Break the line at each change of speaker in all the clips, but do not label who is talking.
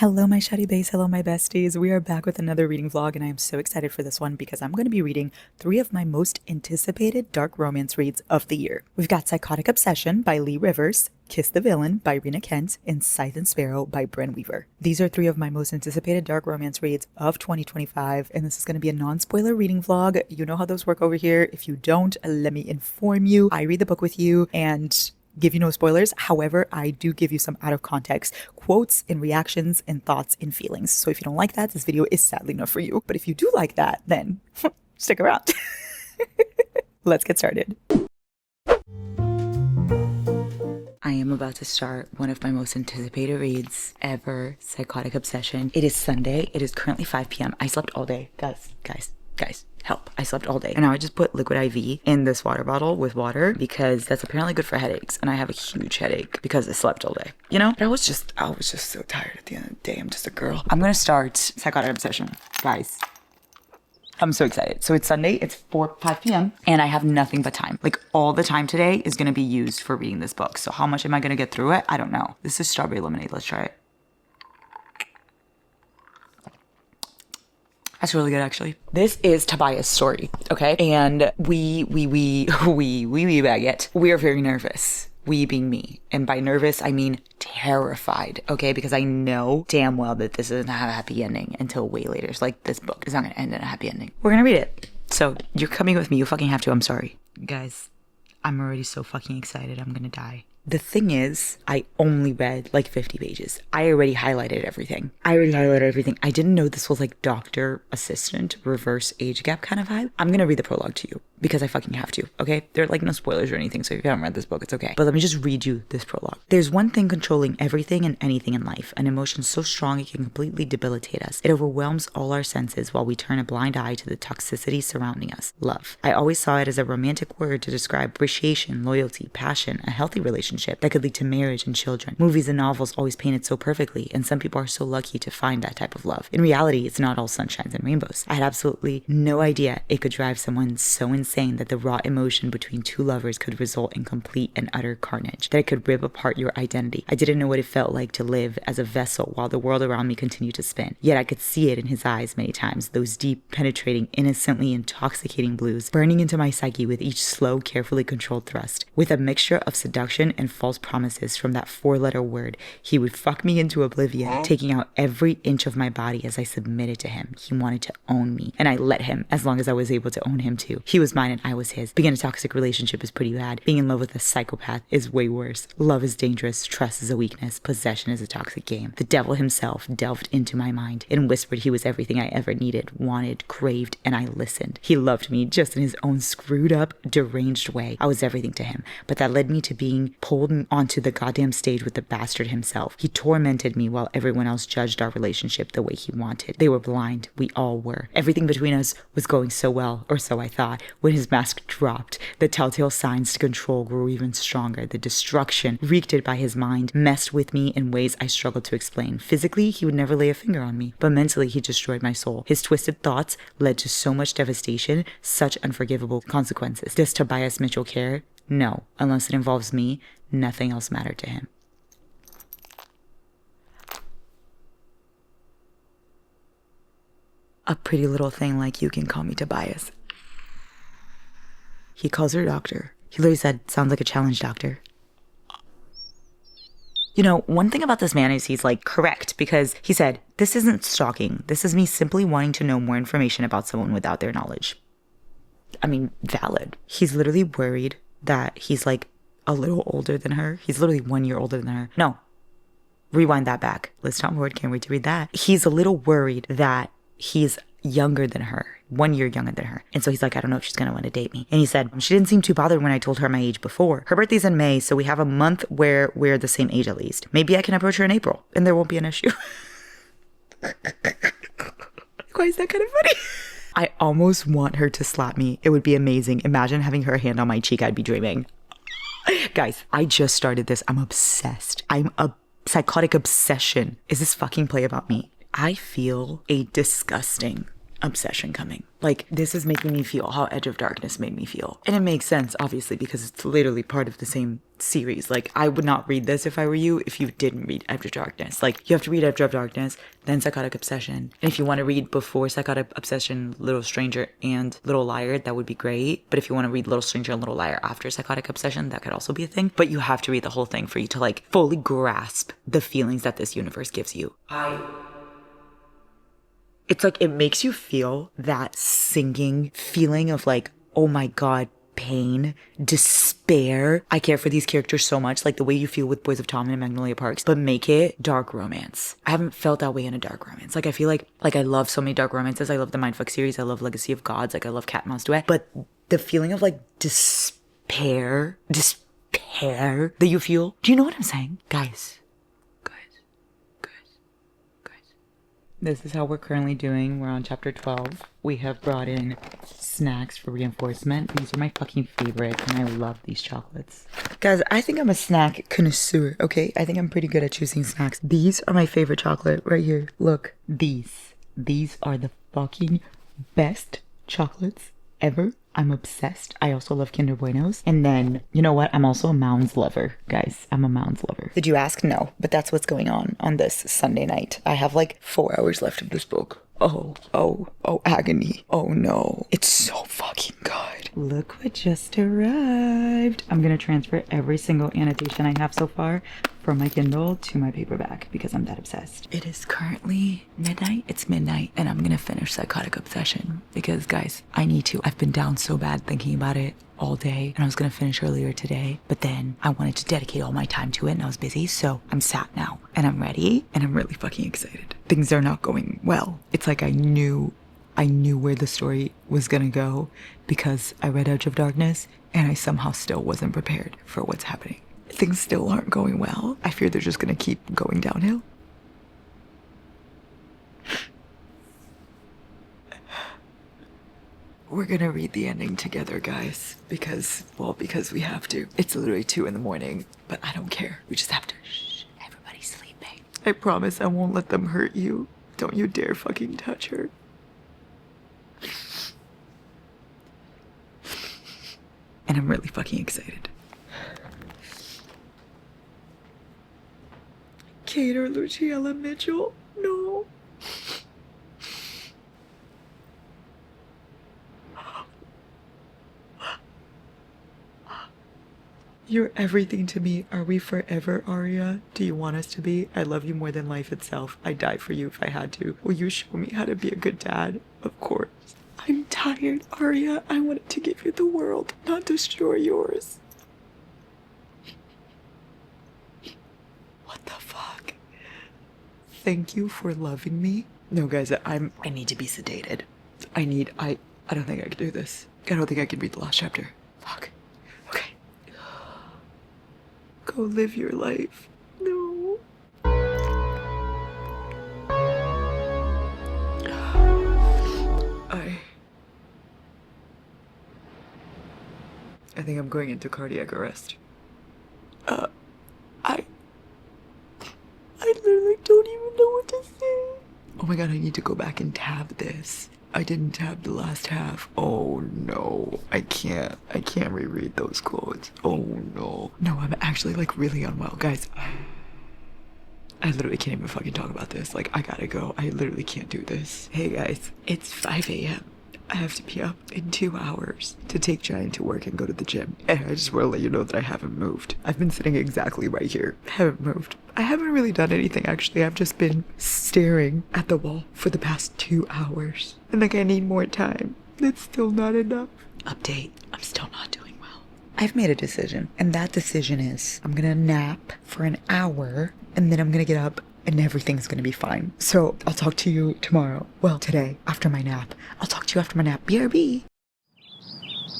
Hello, my shawty baes. Hello, my besties. We are back with another reading vlog, and I am so excited for this one because I'm going to be reading 3 of my most anticipated dark romance reads of the year. We've got Psychotic Obsession by Lee Rivers, Kiss the Villain by Rena Kent, and Scythe and Sparrow by Bren Weaver. These are 3 of my most anticipated dark romance reads of 2025, and this is going to be a non-spoiler reading vlog. You know how those work over here. If you don't, let me inform you. I read the book with you and give you no spoilers. However, I do give you some out of context quotes and reactions and thoughts and feelings. So if you don't like that, this video is sadly not for you. But if you do like that, then stick around. Let's get started. I am about to start one of my most anticipated reads ever, Psychotic Obsession. It is Sunday. It is currently 5 p.m. I slept all day. Guys, help. I slept all day. And now I just put liquid IV in this water bottle with water because that's apparently good for headaches. And I have a huge headache because I slept all day. You know? But I was just so tired at the end of the day. I'm just a girl. I'm gonna start Psychotic Obsession. Guys, I'm so excited. So it's Sunday, it's 5 p.m. and I have nothing but time. Like all the time today is gonna be used for reading this book. So how much am I gonna get through it? I don't know. This is strawberry lemonade. Let's try it. That's really good, actually. This is Tobias' story, okay? And we bag it. We are very nervous. We being me. And by nervous, I mean terrified, okay? Because I know damn well that this doesn't have a happy ending until way later. It's like this book is not gonna end in a happy ending. We're gonna read it. So you're coming with me. You fucking have to. I'm sorry. Guys, I'm already so fucking excited. I'm gonna die. The thing is, I only read like 50 pages. I already highlighted everything. I didn't know this was like doctor assistant reverse age gap kind of vibe. I'm gonna read the prologue to you because I fucking have to, okay? There are like no spoilers or anything, so if you haven't read this book, it's okay. But let me just read you this prologue. There's one thing controlling everything and anything in life, an emotion so strong it can completely debilitate us. It overwhelms all our senses while we turn a blind eye to the toxicity surrounding us. Love. I always saw it as a romantic word to describe appreciation, loyalty, passion, a healthy relationship that could lead to marriage and children. Movies and novels always paint it so perfectly, and some people are so lucky to find that type of love. In reality, it's not all sunshines and rainbows. I had absolutely no idea it could drive someone so insane that the raw emotion between two lovers could result in complete and utter carnage, that it could rip apart your identity. I didn't know what it felt like to live as a vessel while the world around me continued to spin. Yet I could see it in his eyes many times, those deep, penetrating, innocently intoxicating blues, burning into my psyche with each slow, carefully controlled thrust. With a mixture of seduction and false promises from that 4-letter word, he would fuck me into oblivion, taking out every inch of my body as I submitted to him. He wanted to own me, and I let him as long as I was able to own him too. He was mine and I was his. Being in a toxic relationship is pretty bad. Being in love with a psychopath is way worse. Love is dangerous, trust is a weakness, possession is a toxic game. The devil himself delved into my mind and whispered he was everything I ever needed, wanted, craved, and I listened. He loved me just in his own screwed up, deranged way. I was everything to him, but that led me to being pulled onto the goddamn stage with the bastard himself. He tormented me while everyone else judged our relationship the way he wanted. They were blind. We all were. Everything between us was going so well, or so I thought. When his mask dropped, the telltale signs to control grew even stronger. The destruction wreaked by his mind messed with me in ways I struggled to explain. Physically, he would never lay a finger on me, but mentally he destroyed my soul. His twisted thoughts led to so much devastation, such unforgivable consequences. Does Tobias Mitchell care? No. Unless it involves me, nothing else mattered to him. A pretty little thing like you can call me Tobias. He calls her doctor. He literally said, sounds like a challenge doctor. You know, one thing about this man is he's like correct because he said, this isn't stalking. This is me simply wanting to know more information about someone without their knowledge. I mean, valid. He's literally worried that he's like a little older than her. He's literally 1 year older than her. No, rewind that back. Let's stop forward. Can't wait to read that. He's a little worried that he's younger than her, 1 year younger than her. And so he's like, I don't know if she's going to want to date me. And he said, she didn't seem too bothered when I told her my age before. Her birthday's in May, so we have a month where we're the same age at least. Maybe I can approach her in April and there won't be an issue. Why is that kind of funny? I almost want her to slap me. It would be amazing. Imagine having her hand on my cheek. I'd be dreaming. Guys, I just started this. I'm obsessed. I'm a psychotic obsession. Is this fucking play about me? I feel a disgusting obsession coming. Like, this is making me feel how Edge of Darkness made me feel. And it makes sense, obviously, because it's literally part of the same series. Like, I would not read this if I were you, if you didn't read Edge of Darkness. Like, you have to read Edge of Darkness, then Psychotic Obsession. And if you want to read before Psychotic Obsession, Little Stranger and Little Liar, that would be great. But if you want to read Little Stranger and Little Liar after Psychotic Obsession, that could also be a thing. But you have to read the whole thing for you to like fully grasp the feelings that this universe gives you. It's like, it makes you feel that sinking feeling of like, oh my God, pain, despair. I care for these characters so much, like the way you feel with Boys of Tom and Magnolia Parks, but make it dark romance. I haven't felt that way in a dark romance. Like, I feel like I love so many dark romances. I love the Mindfuck series. I love Legacy of Gods. Like, I love Cat and Mouse Duet. But the feeling of like despair that you feel. Do you know what I'm saying? Guys. This is how we're currently doing. We're on chapter 12. We have brought in snacks for reinforcement. These are my fucking favorite, and I love these chocolates. Guys, I think I'm a snack connoisseur, okay? I think I'm pretty good at choosing snacks. These are my favorite chocolate right here. Look, these. These are the fucking best chocolates ever. I'm obsessed. I also love Kinder Buenos. And then, you know what? I'm also a Mounds lover. Guys, I'm a Mounds lover. Did you ask? No. But that's what's going on this Sunday night. I have like 4 hours left of this book. Oh, agony. Oh no. It's so fucking good. Look what just arrived. I'm gonna transfer every single annotation I have so far from my Kindle to my paperback because I'm that obsessed. It is currently midnight. It's midnight and I'm gonna finish Psychotic Obsession because, guys, I need to. I've been down so bad thinking about it all day, and I was gonna finish earlier today, but then I wanted to dedicate all my time to it and I was busy, so I'm sat now and I'm ready and I'm really fucking excited. Things are not going well. It's like I knew where the story was gonna go because I read Edge of Darkness and I somehow still wasn't prepared for what's happening. Things still aren't going well. I fear they're just gonna keep going downhill. We're gonna read the ending together, guys, because we have to. It's literally 2 a.m, but I don't care. We just have to. Shh, everybody's sleeping. I promise I won't let them hurt you. Don't you dare fucking touch her. And I'm really fucking excited. Kate or Luciella Mitchell? No. You're everything to me. Are we forever, Arya? Do you want us to be? I love you more than life itself. I'd die for you if I had to. Will you show me how to be a good dad? Of course. I'm tired, Arya. I wanted to give you the world, not destroy yours. What the fuck? Thank you for loving me. No, guys, I need to be sedated. I don't think I can do this. I don't think I can read the last chapter. Fuck. Okay. Go live your life. No. I think I'm going into cardiac arrest. I literally don't even know what to say. Oh my god, I need to go back and tab this. I didn't tab the last half. Oh no, I can't reread those quotes. Oh no. No, I'm actually like really unwell. Guys, I literally can't even fucking talk about this. Like, I gotta go. I literally can't do this. Hey guys, it's 5 a.m. I have to be up in 2 hours to take Giant to work and go to the gym. And I just want to let you know that I haven't moved. I've been sitting exactly right here. I haven't moved. I haven't really done anything, actually. I've just been staring at the wall for the past 2 hours. And like, I need more time. It's still not enough. Update. I'm still not doing well. I've made a decision. And that decision is I'm gonna nap for an hour and then I'm gonna get up and everything's gonna be fine. So I'll talk to you tomorrow. Well, today, after my nap. I'll talk to you after my nap. BRB.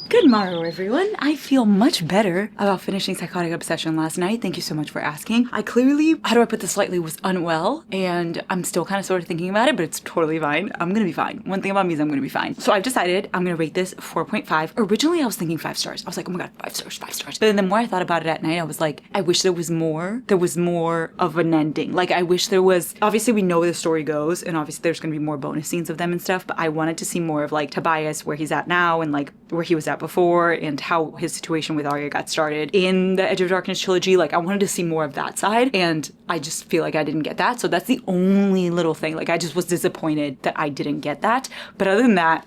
Good morrow, everyone. I feel much better about finishing Psychotic Obsession last night. Thank you so much for asking. I clearly, how do I put this lightly, was unwell, and I'm still kind of sort of thinking about it, but it's totally fine. I'm gonna be fine. One thing about me is I'm gonna be fine. So I've decided I'm gonna rate this 4.5. Originally, I was thinking 5 stars. I was like, oh my god, 5 stars, 5 stars. But then the more I thought about it at night, I was like, I wish there was more. There was more of an ending. Like, I wish there was, obviously we know where the story goes, and obviously there's gonna be more bonus scenes of them and stuff, but I wanted to see more of like Tobias, where he's at now, and like where he was at before and how his situation with Arya got started in the Edge of Darkness trilogy. Like, I wanted to see more of that side, and I just feel like I didn't get that. So that's the only little thing. Like, I just was disappointed that I didn't get that. But other than that,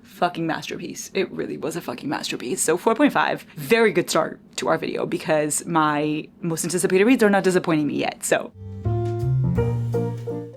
fucking masterpiece. It really was a fucking masterpiece. So 4.5, very good start to our video because my most anticipated reads are not disappointing me yet. So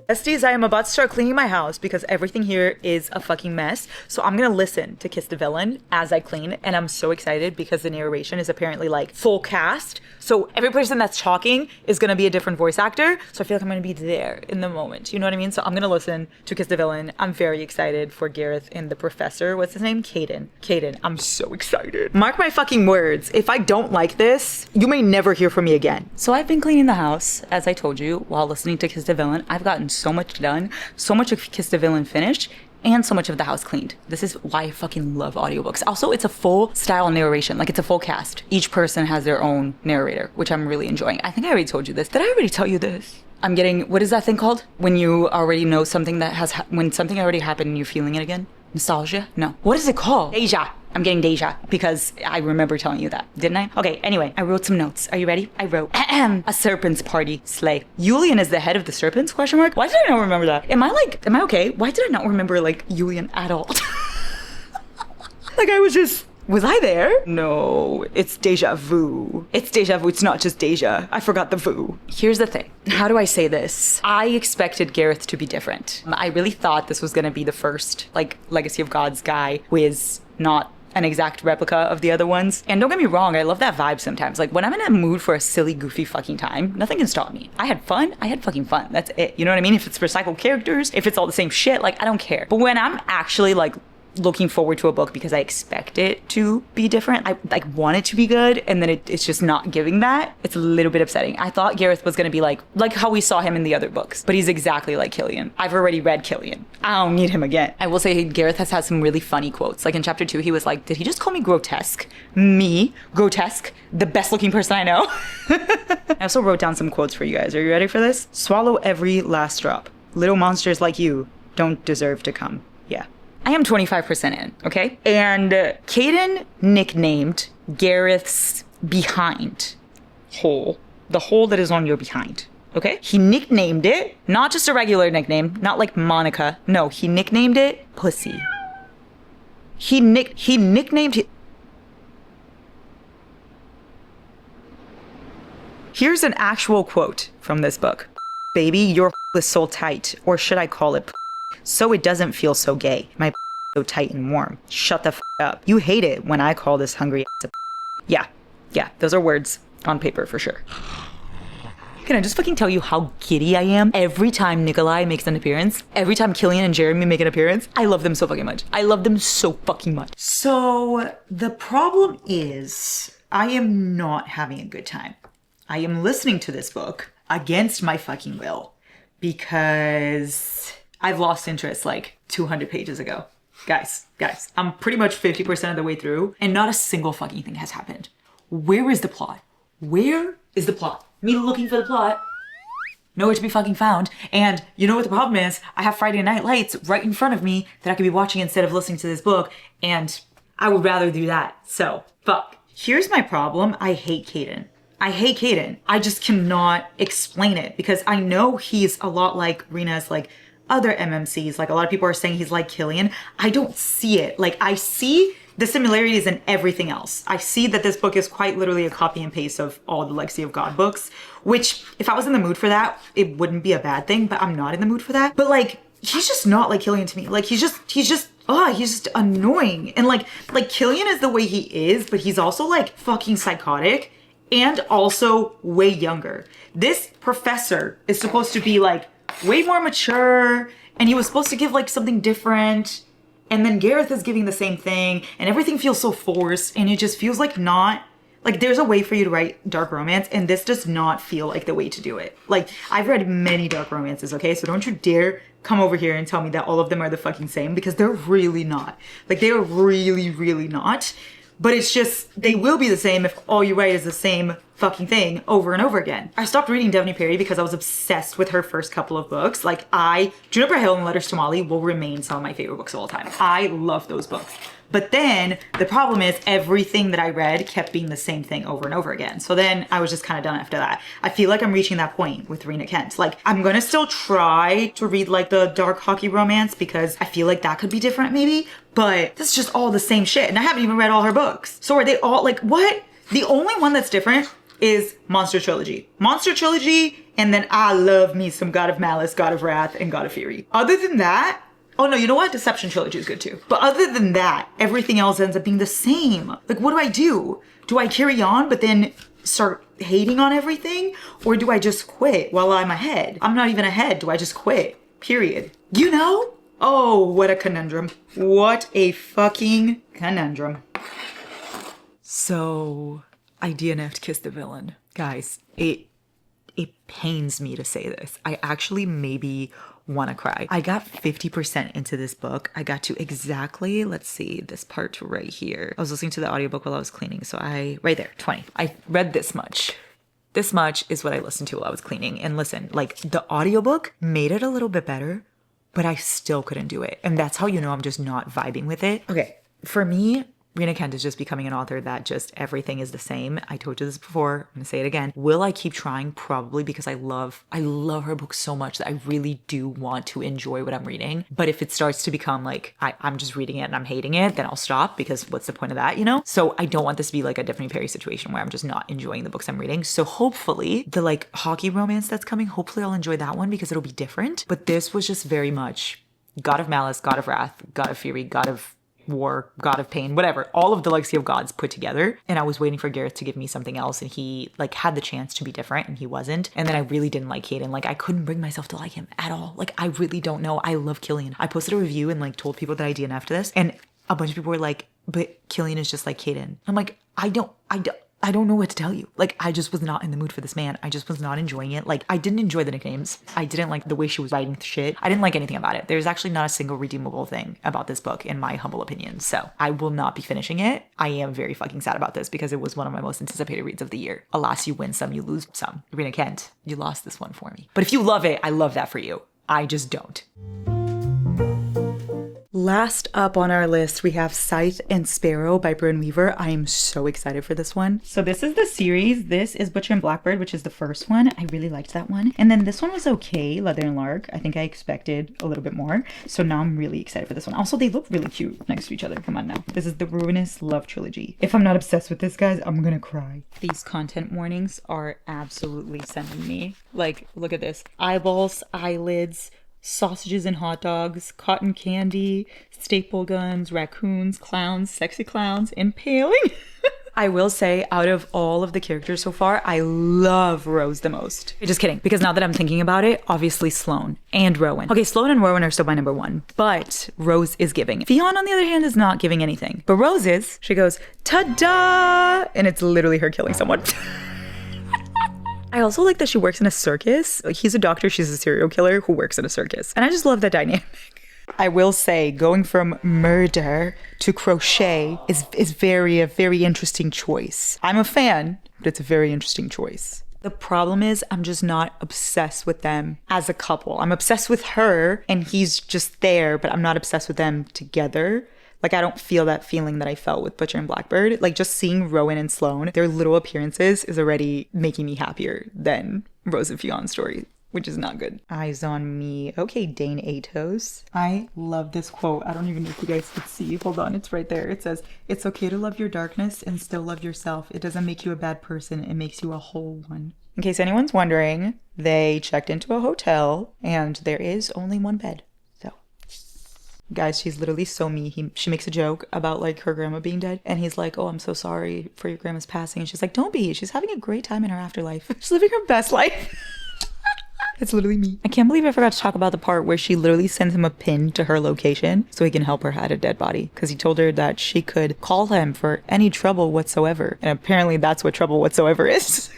besties, I am about to start cleaning my house because everything here is a fucking mess. So I'm gonna listen to Kiss the Villain as I clean, and I'm so excited because the narration is apparently like full cast. So every person that's talking is gonna be a different voice actor. So I feel like I'm gonna be there in the moment. You know what I mean? So I'm gonna listen to Kiss the Villain. I'm very excited for Gareth and the professor. What's his name? Caden. I'm so excited. Mark my fucking words. If I don't like this, you may never hear from me again. So I've been cleaning the house, as I told you, while listening to Kiss the Villain. I've gotten so much done, so much of Kiss the Villain finished, and so much of the house cleaned. This is why I fucking love audiobooks. Also, it's a full style narration, like it's a full cast. Each person has their own narrator, which I'm really enjoying. I think I already told you this. Did I already tell you this? I'm getting, what is that thing called? When you already know something that has, when something already happened and you're feeling it again? Nostalgia? No. What is it called? Deja. I'm getting deja because I remember telling you that, didn't I? Okay, anyway, I wrote some notes. Are you ready? I wrote, a serpent's party, slay. Julian is the head of the serpents, question mark? Why did I not remember that? Am I okay? Why did I not remember, like, Julian at all? Like, was I there? No, it's deja vu. It's deja vu, it's not just deja. I forgot the vu. Here's the thing. How do I say this? I expected Gareth to be different. I really thought this was gonna be the first, like, Legacy of Gods guy who is not an exact replica of the other ones. And don't get me wrong, I love that vibe sometimes. Like, when I'm in a mood for a silly, goofy fucking time, nothing can stop me. I had fun, I had fucking fun. That's it. You know what I mean? If it's recycled characters, if it's all the same shit, like, I don't care. But when I'm actually, like, looking forward to a book because I expect it to be different, I like want it to be good, and then it's just not giving that. It's a little bit upsetting. I thought Gareth was gonna be like how we saw him in the other books, but he's exactly like Killian. I've already read Killian. I don't need him again. I will say Gareth has had some really funny quotes. Like in chapter 2, he was like, did he just call me grotesque? Me? Grotesque? The best looking person I know? I also wrote down some quotes for you guys. Are you ready for this? Swallow every last drop. Little monsters like you don't deserve to come. Yeah. I am 25% in, okay? And Caden nicknamed Gareth's behind hole, the hole that is on your behind, okay? He nicknamed it, not just a regular nickname, not like Monica. No, he nicknamed it Pussy. He nicknamed it. Here's an actual quote from this book. Baby, your is so tight, or should I call it so it doesn't feel so gay. My so tight and warm. Shut the up. You hate it when I call this hungry ass a Yeah, those are words on paper for sure. Can I just fucking tell you how giddy I am every time Nikolai makes an appearance? Every time Killian and Jeremy make an appearance? I love them so fucking much. I love them so fucking much. So the problem is I am not having a good time. I am listening to this book against my fucking will because I've lost interest like 200 pages ago. Guys, I'm pretty much 50% of the way through and not a single fucking thing has happened. Where is the plot? Where is the plot? Me looking for the plot, nowhere to be fucking found. And you know what the problem is? I have Friday Night Lights right in front of me that I could be watching instead of listening to this book, and I would rather do that. So, fuck. Here's my problem. I hate Caden. I just cannot explain it because I know he's a lot like Rena's like other MMCs. Like a lot of people are saying he's like Killian. I don't see it. Like I see the similarities in everything else. I see that this book is quite literally a copy and paste of all the Legacy of God books, which if I was in the mood for that, it wouldn't be a bad thing, but I'm not in the mood for that. But like, he's just not like Killian to me. Like he's just annoying. And like Killian is the way he is, but he's also like fucking psychotic and also way younger. This professor is supposed to be like way more mature, and he was supposed to give like something different, and then Gareth is giving the same thing, and everything feels so forced, and it just feels like not like there's a way for you to write dark romance, and this does not feel like the way to do it. Like I've read many dark romances, okay? So don't you dare come over here and tell me that all of them are the fucking same, because they're really not. Like they are really, really not. But it's just, they will be the same if all you write is the same fucking thing over and over again. I stopped reading Devney Perry because I was obsessed with her first couple of books. Like Juniper Hill and Letters to Molly will remain some of my favorite books of all time. I love those books. But then the problem is everything that I read kept being the same thing over and over again. So then I was just kind of done after that. I feel like I'm reaching that point with Rena Kent. Like I'm gonna still try to read like the dark hockey romance because I feel like that could be different maybe, but that's just all the same shit. And I haven't even read all her books. So are they all like, what? The only one that's different is Monster Trilogy. Monster Trilogy, and then I love me some God of Malice, God of Wrath, and God of Fury. Other than that, oh no, you know what? Deception Trilogy is good too. But other than that, everything else ends up being the same. Like, what do? Do I carry on but then start hating on everything? Or do I just quit while I'm ahead? I'm not even ahead. Do I just quit? Period. You know? Oh, what a conundrum. What a fucking conundrum. So, I DNF'd Kiss the Villain. Guys, it pains me to say this. I actually maybe want to cry. I got 50% into this book. I got to exactly, let's see, this part right here. I was listening to the audiobook while I was cleaning. So right there, 20. I read this much. This much is what I listened to while I was cleaning. And listen, like the audiobook made it a little bit better, but I still couldn't do it. And that's how you know I'm just not vibing with it. Okay, for me, Rena Kent is just becoming an author that just everything is the same. I told you this before. I'm gonna say it again. Will I keep trying? Probably, because I love her book so much that I really do want to enjoy what I'm reading. But if it starts to become like I'm just reading it and I'm hating it, then I'll stop, because what's the point of that, you know? So I don't want this to be like a Devney Perry situation where I'm just not enjoying the books I'm reading. So hopefully the like hockey romance that's coming, hopefully I'll enjoy that one because it'll be different. But this was just very much God of Malice, God of Wrath, God of Fury, God of War, God of Pain, whatever, all of the Legacy of Gods put together. And I was waiting for Gareth to give me something else, and he like had the chance to be different and he wasn't. And then I really didn't like Caden. Like I couldn't bring myself to like him at all. Like I really don't know. I love Killian. I posted a review and like told people that I DNF'd this, and a bunch of people were like, but Killian is just like Caden. I'm like, I don't know what to tell you. Like, I just was not in the mood for this man. I just was not enjoying it. Like, I didn't enjoy the nicknames. I didn't like the way she was writing shit. I didn't like anything about it. There's actually not a single redeemable thing about this book, in my humble opinion. So I will not be finishing it. I am very fucking sad about this because it was one of my most anticipated reads of the year. Alas, you win some, you lose some. Rena Kent, you lost this one for me. But if you love it, I love that for you. I just don't. Last up on our list, we have Scythe and Sparrow by Bryn Weaver. I am so excited for this one. So this is the series. This is Butcher and Blackbird, which is the first one. I really liked that one. And then this one was okay, Leather and Lark. I think I expected a little bit more. So now I'm really excited for this one. Also, they look really cute next to each other. Come on now. This is the Ruinous Love Trilogy. If I'm not obsessed with this, guys, I'm gonna cry. These content warnings are absolutely sending me. Like, look at this. Eyeballs, eyelids, sausages and hot dogs, cotton candy, staple guns, raccoons, clowns, sexy clowns, impaling. I will say, out of all of the characters so far, I love Rose the most. Just kidding, because now that I'm thinking about it, obviously Sloane and Rowan. Okay, Sloane and Rowan are still my number one, but Rose is giving. Fionn, on the other hand, is not giving anything. But Rose is. She goes, ta-da! And it's literally her killing someone. I also like that she works in a circus. Like, he's a doctor, she's a serial killer who works in a circus. And I just love that dynamic. I will say, going from murder to crochet is a very interesting choice. I'm a fan, but it's a very interesting choice. The problem is I'm just not obsessed with them as a couple. I'm obsessed with her and he's just there, but I'm not obsessed with them together. Like, I don't feel that feeling that I felt with Butcher and Blackbird. Like, just seeing Rowan and Sloane, their little appearances is already making me happier than Rose and Fionn's story, which is not good. Eyes on me. Okay, Dane Atos. I love this quote. I don't even know if you guys could see. Hold on, it's right there. It says, "It's okay to love your darkness and still love yourself. It doesn't make you a bad person. It makes you a whole one." In case anyone's wondering, they checked into a hotel and there is only one bed. Guys, she's literally so me. She makes a joke about like her grandma being dead, and he's like, "Oh, I'm so sorry for your grandma's passing." And she's like, "Don't be. She's having a great time in her afterlife. She's living her best life." It's literally me. I can't believe I forgot to talk about the part where she literally sends him a pin to her location so he can help her hide a dead body, because he told her that she could call him for any trouble whatsoever, and apparently that's what trouble whatsoever is.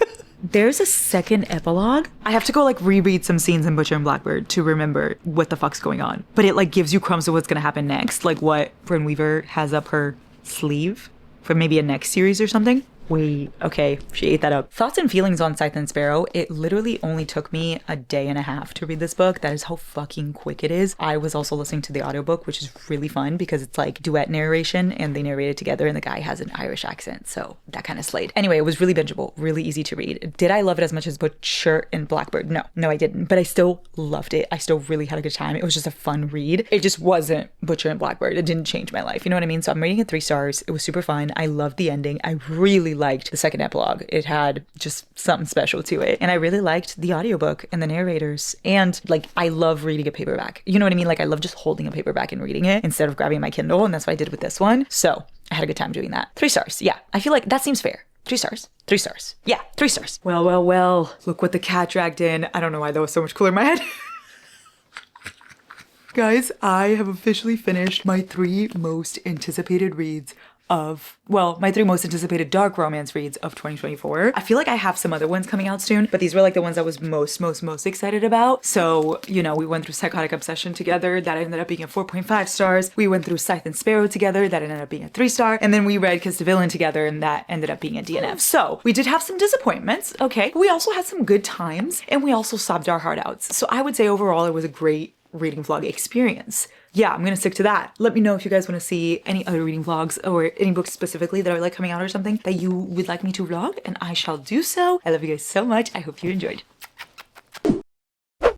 There's a second epilogue. I have to go like reread some scenes in Butcher and Blackbird to remember what the fuck's going on. But it like gives you crumbs of what's gonna happen next, like what Bryn Weaver has up her sleeve for maybe a next series or something. Wait, okay, she ate that up. Thoughts and feelings on Scythe and Sparrow. It literally only took me a day and a half to read this book. That is how fucking quick it is. I was also listening to the audiobook, which is really fun because it's like duet narration and they narrate it together and the guy has an Irish accent. So that kind of slayed. Anyway, it was really bingeable, really easy to read. Did I love it as much as Butcher and Blackbird? No, I didn't. But I still loved it. I still really had a good time. It was just a fun read. It just wasn't Butcher and Blackbird. It didn't change my life. You know what I mean? So I'm rating it 3 stars. It was super fun. I loved the ending. I really liked the second epilogue. It had just something special to it. And I really liked the audiobook and the narrators. And like, I love reading a paperback. You know what I mean? Like, I love just holding a paperback and reading it instead of grabbing my Kindle. And that's what I did with this one. So I had a good time doing that. 3 stars. Yeah. I feel like that seems fair. 3 stars. 3 stars. Yeah, 3 stars. Well. Look what the cat dragged in. I don't know why that was so much cooler in my head. Guys, I have officially finished my 3 most anticipated reads of, well, my 3 most anticipated dark romance reads of 2024. I feel like I have some other ones coming out soon, but these were like the ones I was most excited about. So, you know, we went through Psychotic Obsession together. That ended up being a 4.5 stars. We went through Scythe and Sparrow together. That ended up being a 3 star. And then we read Kiss the Villain together, and that ended up being a DNF. So we did have some disappointments, okay? But we also had some good times, and we also sobbed our heart out. So I would say overall it was a great reading vlog experience. Yeah, I'm gonna stick to that. Let me know if you guys want to see any other reading vlogs or any books specifically that are like coming out or something that you would like me to vlog, and I shall do so. I love you guys so much. I hope you enjoyed.